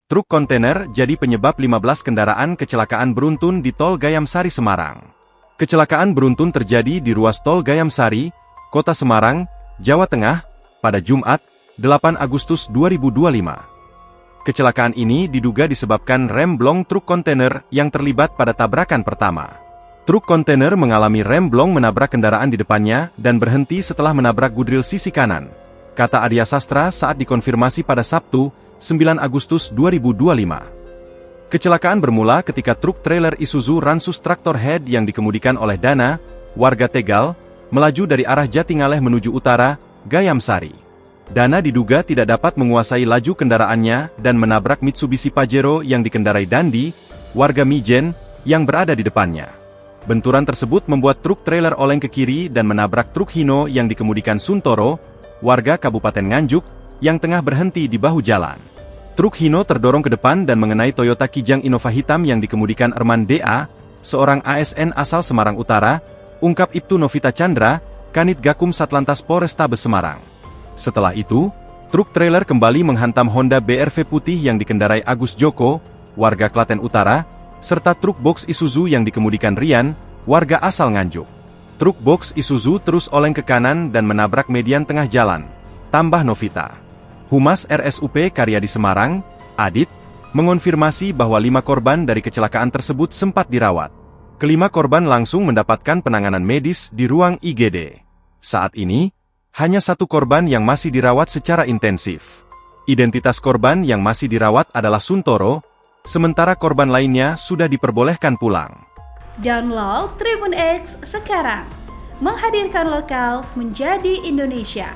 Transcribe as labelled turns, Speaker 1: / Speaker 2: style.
Speaker 1: Truk kontainer jadi penyebab 15 kendaraan kecelakaan beruntun di Tol Gayam-Sari, Semarang. Kecelakaan beruntun terjadi di ruas Tol Gayam-Sari, Kota Semarang, Jawa Tengah, pada Jumat, 8 Agustus 2025. Kecelakaan ini diduga disebabkan rem blong truk kontainer yang terlibat pada tabrakan pertama. Truk kontainer mengalami rem blong menabrak kendaraan di depannya dan berhenti setelah menabrak gudril sisi kanan, kata Arya Sastra saat dikonfirmasi pada Sabtu, 9 Agustus 2025. Kecelakaan bermula ketika truk trailer Isuzu Ransus Tractor Head yang dikemudikan oleh Dana, warga Tegal, melaju dari arah Jatingaleh menuju utara, Gayam-Sari. Dana diduga tidak dapat menguasai laju kendaraannya dan menabrak Mitsubishi Pajero yang dikendarai Dandi, warga Mijen, yang berada di depannya. Benturan tersebut membuat truk trailer oleng ke kiri dan menabrak truk Hino yang dikemudikan Suntoro, warga Kabupaten Nganjuk, yang tengah berhenti di bahu jalan. Truk Hino terdorong ke depan dan mengenai Toyota Kijang Innova hitam yang dikemudikan Erman D.A., seorang ASN asal Semarang Utara, ungkap Ibtu Novita Chandra, Kanit Gakum Satlantas Polrestabes Semarang. Setelah itu, truk trailer kembali menghantam Honda BRV putih yang dikendarai Agus Joko, warga Klaten Utara, serta truk box Isuzu yang dikemudikan Rian, warga asal Nganjuk. Truk box Isuzu terus oleng ke kanan dan menabrak median tengah jalan, tambah Novita. Humas RSUP Karyadi Semarang, Adit, mengonfirmasi bahwa 5 korban dari kecelakaan tersebut sempat dirawat. Kelima korban langsung mendapatkan penanganan medis di ruang IGD. Saat ini, hanya 1 korban yang masih dirawat secara intensif. Identitas korban yang masih dirawat adalah Suntoro, sementara korban lainnya sudah diperbolehkan pulang.
Speaker 2: Download Tribun X sekarang, menghadirkan lokal menjadi Indonesia.